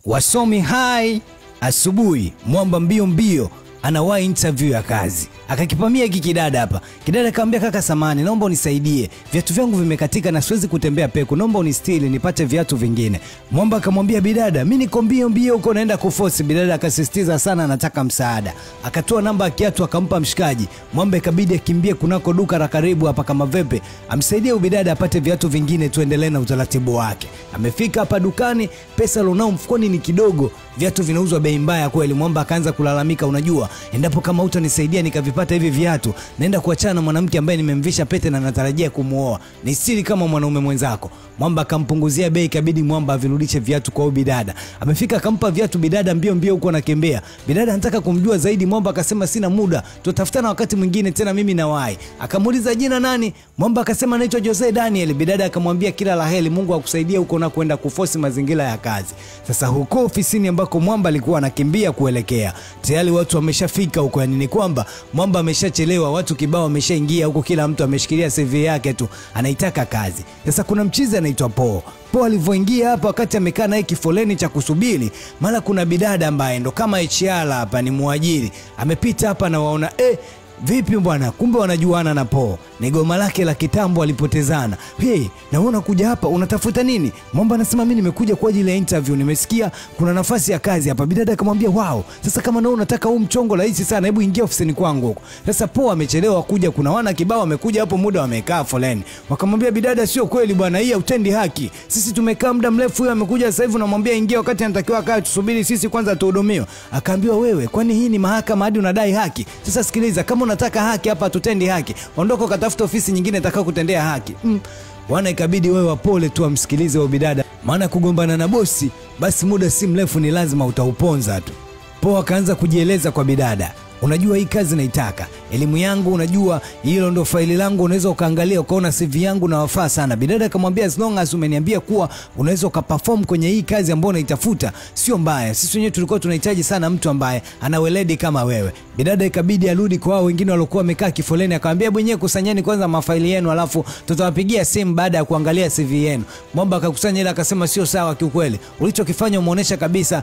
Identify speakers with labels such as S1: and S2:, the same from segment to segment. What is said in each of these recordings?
S1: Wasomi hai asubuhi, mwamba mbio mbio anawahi interview ya kazi. Akakipamia hiki kidada hapa. Kidada akamwambia, kaka samani, naomba unisaidie. Viatu vyangu vimekatika na siwezi kutembea peku. Naomba unistili nipate viatu vingine. Mwamba akamwambia, bidada, mimi niko mbio mbio huko naenda kuforce. Bidada akasisitiza sana anataka msaada. Akatoa namba ya kiatu akampa mshikaji. Mwamba ikabidi akimbie kunako duka la karibu hapa kama vepe. Amsaidie ubidada apate viatu vingine tuendelee na utaratibu wake. Amefika hapa dukani, pesa alionao mfukoni ni kidogo. Viatu vinauzwa bei mbaya kweli. Mwamba akaanza kulalamika, unajua, endapo kama utanisaidia nikavipata hivi viatu, naenda kuachana na mwanamke ambaye nimemvisha pete na natarajia kumuoa. Ni siri kama mwanaume mwenzako. Mwamba akampunguzia bei, ikabidi Mwamba avirudishe viatu kwa bidada. Amefika akampa viatu bidada mbio mbio huko anakembea. Bidada anataka kumjua zaidi. Mwamba akasema sina muda, tutafutana wakati mwingine tena, mimi nawahi. Akamuuliza jina nani? Mwamba akasema naitwa Jose Daniel. Bidada akamwambia kila laheri, Mungu akusaidie huko na kwenda kuforce mazingira ya kazi. Sasa huko ofisini ambako Mwamba alikuwa anakimbia kuelekea, tayari watu wameshafika huko. Yani ni kwamba Mwamba ameshachelewa, watu kibao wameshaingia huko, kila mtu ameshikilia CV yake tu anaitaka kazi. Sasa kuna mchizi anaitwa Po. Po alivyoingia hapa, wakati amekaa naye kifoleni cha kusubiri, mara kuna bidada ambaye ndo kama HR hapa, ni muajiri, amepita hapa na waona vipi bwana, kumbe wanajuana na Po. Ni goma lake la kitambo alipotezana. Hey, naona kuja hapa, unatafuta nini? Mwamba anasema mimi nimekuja kwa ajili ya interview, nimesikia kuna nafasi ya kazi hapa. Bidada akamwambia wow, sasa kama na unataka huu mchongo rahisi sana, hebu ingia ofisini kwangu huko. Sasa Po amechelewa kuja, kuna wana kibao wamekuja hapo muda wamekaa foleni. Wakamwambia bidada, sio kweli bwana, hii hautendi haki. Sisi tumekaa muda mrefu, huyo amekuja sasa hivi unamwambia ingia wakati anatakiwa akae tusubiri sisi kwanza tuhudumiwe. Akaambiwa wewe, kwani hii ni mahakama hadi unadai haki? Sasa sikiliza, kama unataka haki hapa tutendi haki, ondoka katafuta ofisi nyingine itakao kutendea haki. Wana ikabidi wewe wapole tu amsikilize wa bidada, maana kugombana na bosi basi muda si mrefu ni lazima utauponza tu. Po akaanza kujieleza kwa bidada, unajua hii kazi naitaka, elimu yangu unajua, hilo ndo faili langu, unaweza ukaangalia ukaona CV yangu na wafaa sana. Bidada akamwambia as long as umeniambia kuwa unaweza ukaperform kwenye hii kazi ambayo unaitafuta, sio mbaya. Sisi wenyewe tulikuwa tunahitaji sana mtu ambaye ana weledi kama wewe. Bidada ikabidi arudi kwa wao wengine waliokuwa wamekaa kifoleni, akamwambia mwenyewe kusanyeni kwanza mafaili yenu, alafu tutawapigia simu baada ya kuangalia CV yenu. Mwamba akakusanya ile akasema sio sawa kiukweli, ulichokifanya umeonesha kabisa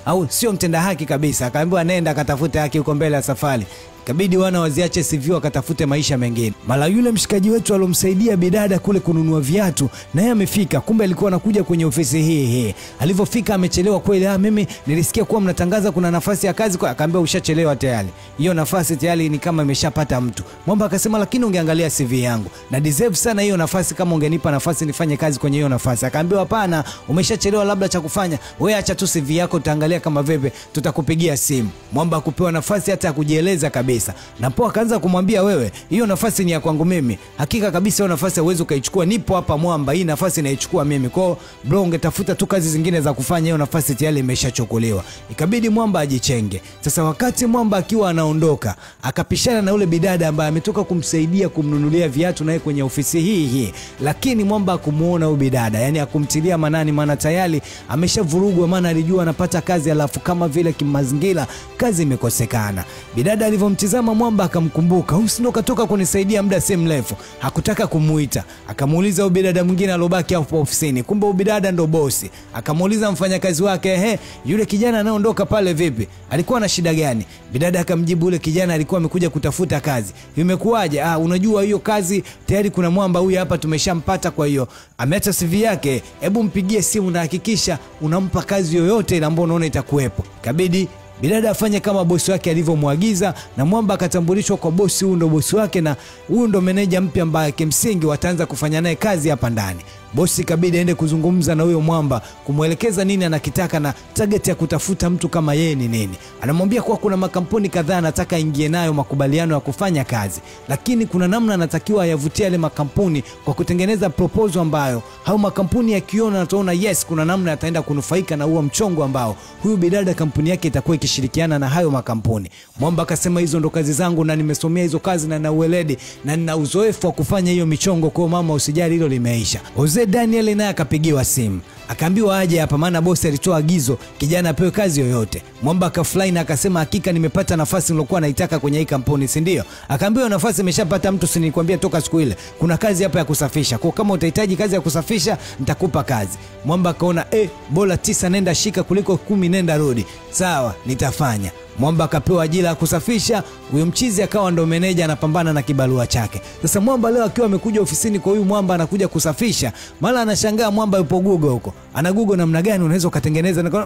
S1: au sio mtenda haki kabisa. Akaambiwa nenda akatafute haki huko mbele ya safari. Kabidi wana waziache CV wakatafute maisha mengine. Mala yule mshikaji wetu alomsaidia bidada kule kununua viatu, naye amefika, kumbe alikuwa anakuja kwenye ofisi hii. Alivyofika amechelewa kweli. Mimi nilisikia kuwa mnatangaza kuna nafasi ya kazi kwa. Akaambia ushachelewa tayari, hiyo nafasi tayari ni kama imeshapata mtu. Mwamba akasema lakini ungeangalia CV yangu, na deserve sana hiyo nafasi, kama ungenipa nafasi nifanye kazi kwenye hiyo nafasi. Akaambiwa hapana, umeshachelewa, labda cha kufanya wewe acha tu CV yako, tutaangalia kama vipi, tutakupigia simu. Mwamba kupewa nafasi hata kujieleza kabisa. Na Po akaanza kumwambia wewe, hiyo nafasi ni ya kwangu mimi. Hakika kabisa hiyo nafasi hauwezi ukaichukua, nipo hapa Mwamba, hii nafasi naichukua mimi. Kwa bro, ungetafuta tu kazi zingine za kufanya, hiyo nafasi tayari imeshachukuliwa. Ikabidi Mwamba ajichenge. Sasa wakati Mwamba akiwa anaondoka, akapishana na ule bidada ambaye ametoka kumsaidia kumnunulia viatu naye kwenye ofisi hii. Lakini Mwamba akumuona huyo bidada, yani akumtilia manani, maana tayari ameshavurugwa, maana alijua anapata kazi alafu kama vile kimazingira kazi imekosekana. Bidada alivyomtizama Mwamba akamkumbuka, usino katoka kunisaidia muda si mrefu. Hakutaka kumuita. Akamuuliza huyo bidada mwingine alobaki hapo ofisini, kumbe huyo bidada ndo bosi. Akamuuliza mfanyakazi wake, yule kijana anaondoka pale vipi? Alikuwa na shida gani? Bidada akamjibu yule kijana alikuwa amekuja kutafuta kazi. Imekuwaje? Unajua hiyo kazi tayari kuna Mwamba huyu hapa tumeshampata, kwa hiyo ameacha CV yake. Hebu mpigie simu na hakikisha unampa kazi yoyote ile ambayo unaona itakuwepo. Kabidi bidada afanye kama bosi wake alivyomwagiza, na Mwamba akatambulishwa kwa bosi. Huyu ndo bosi wake na huyu ndo meneja mpya ambaye kimsingi wataanza kufanya naye kazi hapa ndani. Bosi kabidi aende kuzungumza na huyo Mwamba, kumuelekeza nini anakitaka na target ya kutafuta mtu kama yeye ni nini. Anamwambia kuwa kuna makampuni kadhaa anataka ingie nayo makubaliano ya kufanya kazi, lakini kuna namna anatakiwa ayavutie yale makampuni kwa kutengeneza proposal ambayo hao makampuni yakiona ataona yes, kuna namna ataenda kunufaika na huo mchongo ambao huyu bidada kampuni yake itakuwa ikishirikiana na hayo makampuni. Mwamba akasema hizo ndo kazi zangu na nimesomea hizo kazi na uweledi na nina uzoefu wa kufanya hiyo michongo, kwa mama usijali hilo limeisha. Jose Daniel naye akapigiwa simu. akaambiwa aje hapa maana bosi alitoa agizo kijana apewe kazi yoyote. Mwamba akafly na akasema hakika nimepata nafasi nilokuwa naitaka kwenye hii kampuni, si ndio? Akaambiwa nafasi imeshapata mtu, si nilikwambia toka siku ile. Kuna kazi hapa ya kusafisha. Kwa kama utahitaji kazi ya kusafisha nitakupa kazi. Mwamba akaona bora 9 nenda shika kuliko 10 nenda rudi. Sawa, nitafanya. Mwamba akapewa ajira ya kusafisha. Huyo mchizi akawa ndo meneja anapambana na kibarua chake. Sasa Mwamba leo akiwa amekuja ofisini kwa huyu Mwamba anakuja kusafisha, mara anashangaa Mwamba yupo Google huko. Ana Google namna gani unaweza kutengeneza? Na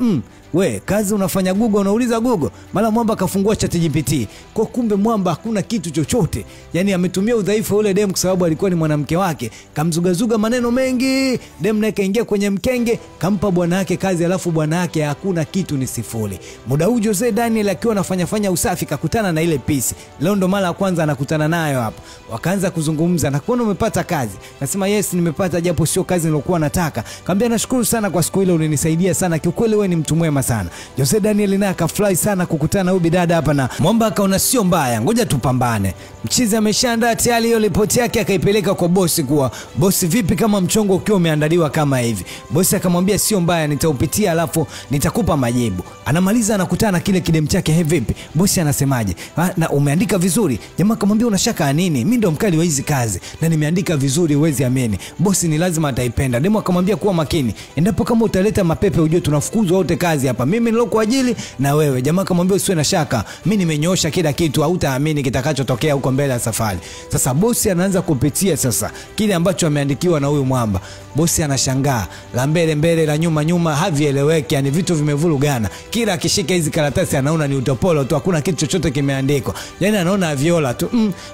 S1: we kazi unafanya Google, unauliza Google. Mara Mwamba akafungua ChatGPT. Kwa kumbe Mwamba hakuna kitu chochote. Yaani ametumia udhaifu ule dem kwa sababu alikuwa ni mwanamke wake. Kamzugazuga maneno mengi. Dem naye kaingia kwenye mkenge, kampa bwana yake kazi, alafu bwana yake hakuna kitu, ni sifuri. Muda huu Jose Daniel akiwa anafanya usafi kakutana na ile pisi. Leo ndo mara ya kwanza anakutana nayo hapa. Wakaanza kuzungumza, na kuona umepata kazi. Nasema yes nimepata, japo sio kazi nilokuwa nataka. Kaambia nashukuru sana kwa siku ile ulinisaidia sana. Kiukweli wewe ni mtu mwema sana. Jose Daniel naye akafly sana kukutana na huyu bidada hapa, na Mwamba akaona sio mbaya, ngoja tupambane. Mchizi ameshaandaa tayari hiyo ripoti yake, akaipeleka kwa bosi kuwa bosi, vipi kama mchongo ukiwa umeandaliwa kama hivi? Bosi akamwambia sio mbaya, nitaupitia alafu nitakupa majibu. Anamaliza anakutana na kile kidem chake, vipi? Bosi anasemaje? Na umeandika vizuri. Jamaa akamwambia unashaka nini? Mimi ndo mkali wa hizi kazi na nimeandika vizuri, uwezi amini. Bosi ni lazima ataipenda. Demo akamwambia kuwa makini. Endapo kama utaleta mapepe ujue tunafukuzwa wote kazi hapa. Mimi nilokuajili na wewe. Jamaa akamwambia usiwe na shaka. Mimi nimenyoosha kila kitu, hautaamini kitakachotokea huko mbele ya safari. Sasa bosi anaanza kupitia sasa kile ambacho ameandikiwa na huyu Mwamba. Bosi anashangaa, la mbele mbele la nyuma nyuma havieleweki, yani vitu vimevurugana. Kila akishika hizi karatasi anaona ni utopolo tu, hakuna kitu chochote kimeandikwa. Yaani anaona viola tu.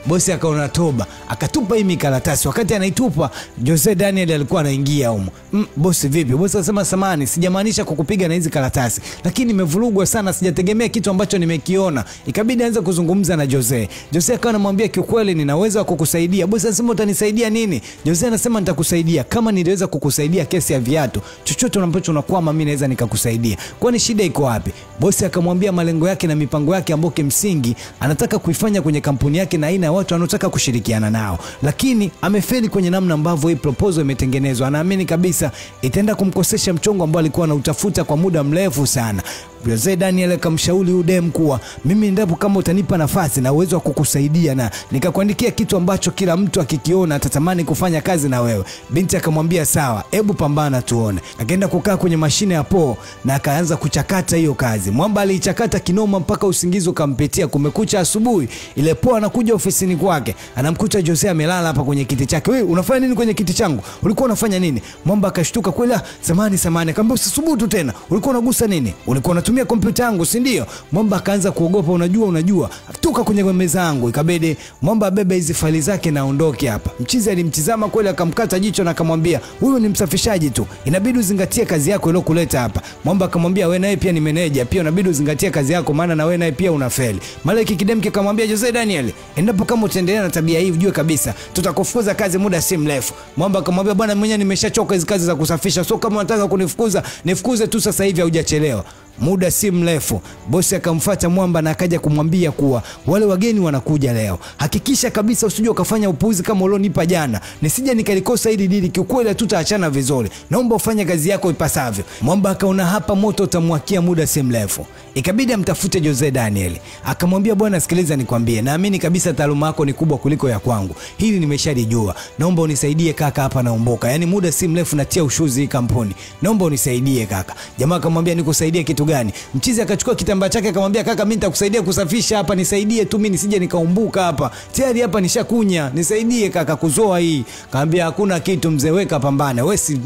S1: Bosi akaona toba, akatupa hii karatasi. Wakati anaitupa, Jose Daniel alikuwa anaingia huko. Bosi vipi? Bosi anasema samani, sijamaanisha kukupiga na hizi karatasi, lakini nimevurugwa sana, sijategemea kitu ambacho nimekiona. Ikabidi aanze kuzungumza na Jose. Jose akawa anamwambia kiukweli ninaweza kukusaidia. Bosi anasema utanisaidia nini? Jose anasema nitakusaidia kama niliweza kukusaidia kesi ya viatu. Chochote ambacho unakwama mimi naweza nikakusaidia. Kwani shida iko wapi? Bosi akamwambia malengo yake na mipango yake ambayo kimsingi anataka kuifanya kwenye kampuni yake na aina ya watu anataka kushirikiana nao. Lakini amefeli kwenye namna ambavyo hii proposal imetengenezwa. Anaamini kabisa itaenda kumkosesha mchongo ambao alikuwa anautafuta kwa muda mrefu sana. Jose Daniel akamshauri udem kuwa mimi ndipo kama utanipa nafasi na uwezo wa kukusaidia na nikakuandikia kitu ambacho kila mtu akikiona atatamani kufanya kazi na wewe. Binti akamwambia sawa, hebu pambana tuone. Akaenda kukaa kwenye mashine ya poo na akaanza kuchakata hiyo kazi. Mwamba aliichakata kinoma mpaka usingizi ukampitia. Kumekucha asubuhi, ile poo anakuja ofisini kwake, anamkuta Jose amelala hapa kwenye kiti chake. Wewe unafanya nini kwenye kiti changu? Ulikuwa unafanya nini? Mwamba akashtuka, kweli samani. Akamwambia usisubutu tena. Ulikuwa unagusa nini? Ulikuwa unatumia kompyuta yangu, si ndio? Mwamba akaanza kuogopa, unajua. Toka kwenye meza yangu. Ikabidi Mwamba abebe hizi faili zake na aondoke hapa. Mchizi alimtizama kweli, akamkata jicho na akamwambia huyu ni msafishaji tu, inabidi uzingatie kazi yako ile kuleta hapa. Mwamba akamwambia wewe naye pia ni meneja, pia inabidi uzingatie kazi yako maana na wewe naye pia unafeli. Malaki kidemke akamwambia Jose Daniel, endapo kama utaendelea na tabia hii ujue kabisa tutakufukuza kazi muda si mrefu. Mwamba akamwambia bwana mwenyewe nimeshachoka hizo kazi za kusafisha, so kama unataka kunifukuza nifukuze tu sasa hivi, hujachelewa. Muda si mrefu bosi akamfuata Mwamba na akaja kumwambia kuwa wale wageni wanakuja leo, hakikisha kabisa usije ukafanya upuuzi kama ulionipa jana, nisije nikalikosa hili dili, kiukweli tutaachana vizuri, naomba ufanye kazi yako ipasavyo. Mwamba akaona hapa moto utamwakia muda si mrefu. Ikabidi amtafute Jose Daniel. Akamwambia bwana sikiliza nikwambie, naamini kabisa taaluma yako ni kubwa kuliko ya kwangu, hili nimeshalijua, naomba unisaidie kaka hapa naomboka, yani muda si mrefu natia ushuzi hii kampuni, naomba unisaidie kaka. Jamaa akamwambia nikusaidie kitu gani? Mchizi akachukua kitambaa chake akamwambia kaka mimi nitakusaidia kusafisha hapa, nisaidie tu mimi nisije nikaumbuka hapa, tayari hapa nishakunya, nisaidie kaka kuzoa hii. Kaambia hakuna kitu mzee, weka pambane, wewe si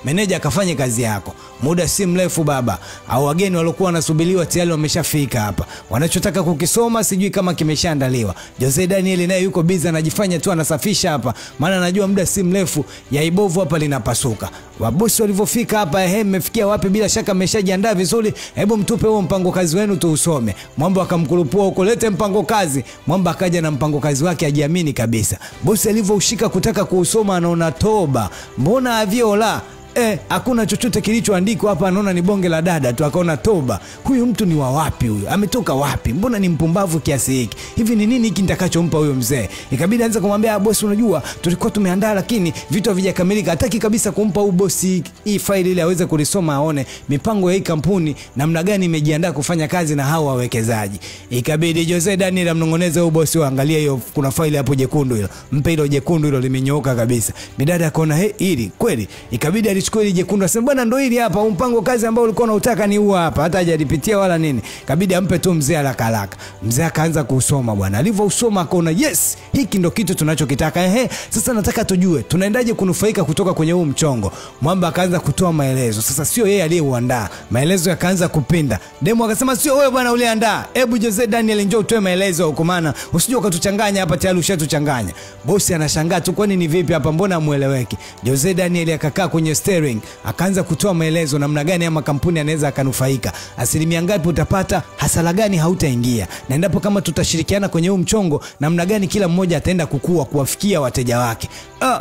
S1: meneja akafanye kazi yako. Muda si mrefu baba au wageni waliokuwa wanasubiriwa tayari wameshafika hapa, wanachotaka kukisoma sijui kama kimeshaandaliwa. Jose Daniel naye yuko busy anajifanya tu anasafisha hapa, maana anajua muda si mrefu ya ibovu hapa linapasuka. Wabosi walivyofika hapa, mmefikia wapi? Bila shaka mmeshajiandaa vizuri, hebu mtupe huo mpango kazi wenu tuusome. Mwamba akamkurupua huko, lete mpango kazi. Mwamba akaja na mpango kazi wake, ajiamini kabisa. Bosi alivyoushika kutaka kuusoma anaona toba, mbona aviola hakuna chochote kilichoandikwa hapa, anaona ni bonge la dada tu, akaona toba, huyu mtu ni wa wapi huyu? Ametoka wapi? Mbona ni mpumbavu kiasi hiki? Hivi ni nini hiki nitakachompa huyo mzee? Ikabidi aanze kumwambia bosi, unajua tulikuwa tumeandaa lakini vitu havijakamilika. Hataki kabisa kumpa huyo bosi hii faili ili aweze kulisoma aone mipango ya hii kampuni namna gani imejiandaa kufanya kazi na hao wawekezaji. Ikabidi Jose Daniel amnongoneze huyo bosi, angalia hiyo kuna faili hapo jekundu hilo. Mpe hilo jekundu hilo limenyooka kabisa. Bidada akaona hili kweli. Ikabidi alichukua ile jekundu asema bwana ndio hili hapa, mpango kazi ambao ulikuwa unataka ni huu hapa, hata hajalipitia wala nini. Ikabidi ampe tu mzee haraka. Mzee akaanza kusoma bwana. Alivyosoma akaona yes, hiki ndio kitu tunachokitaka. Sasa nataka tujue tunaendaje kunufaika kutoka kwenye huu mchongo. Mwamba akaanza kutoa maelezo. Sasa sio yeye aliyeuandaa. Maelezo yakaanza kupinda. Demo akasema sio wewe bwana uliandaa. Hebu Jose Daniel njoo utoe maelezo huko, maana usije ukatuchanganya hapa, tayari ushatuchanganya. Bosi anashangaa tu, kwani ni vipi hapa, mbona mueleweki? Jose Daniel akakaa kwenye steering, akaanza kutoa maelezo namna gani ama kampuni anaweza akanufaika. Asilimia ngapi utapata, hasara gani hautaingia. Na endapo kama tutashirikiana kwenye huu mchongo, namna gani kila mmoja ataenda kukua kuwafikia wateja wake.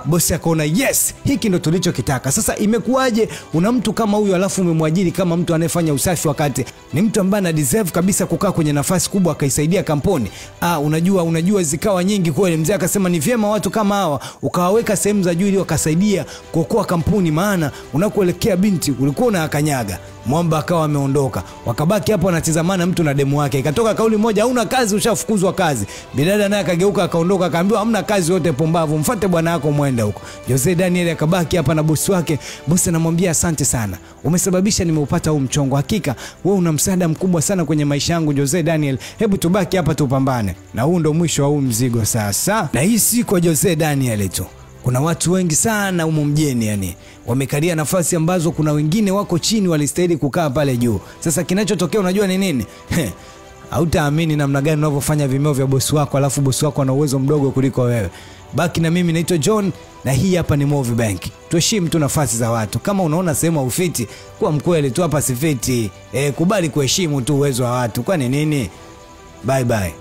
S1: Bosi akaona yes, hiki ndo tulichokitaka. Sasa imekuaje una mtu kama huyu alafu umemwajiri kama mtu anayefanya usafi, wakati ni mtu ambaye ana deserve kabisa kukaa kwenye nafasi kubwa akaisaidia kampuni. Unajua zikawa nyingi kweli. Mzee akasema ni vyema watu kama hawa ukawaweka sehemu za juu ili wakasaidia kuokoa kampuni, maana unakoelekea binti ulikuwa unakanyaga. Mwamba akawa ameondoka. Wakabaki hapo wanatazamana mtu na demu wake. Ikatoka kauli moja, hauna kazi, ushafukuzwa kazi. Bidada naye akageuka akaondoka, akaambiwa hamna kazi yote, pumbavu, mfuate bwana yako muende huko. Jose Daniel akabaki hapa na bosi wake. Bosi anamwambia asante sana, umesababisha nimeupata huu mchongo. Hakika wewe una msaada mkubwa sana kwenye maisha yangu Jose Daniel. Hebu tubaki hapa tupambane. Na huu ndo mwisho wa huu mzigo sasa. Na hii si kwa Jose Daniel tu. Kuna watu wengi sana humu mjini, yani wamekalia nafasi ambazo kuna wengine wako chini walistahili kukaa pale juu. Sasa kinachotokea unajua ni nini? Hautaamini namna gani unavyofanya vimeo vya bosi wako, alafu bosi wako ana uwezo mdogo kuliko wewe. Baki na mimi, naitwa John na hii hapa ni Movie Bank. Tuheshimu tu nafasi za watu. Kama unaona sehemu ufiti, kuwa mkweli tu, hapa sifiti. Kubali kuheshimu tu uwezo wa watu. Kwani nini? Bye bye.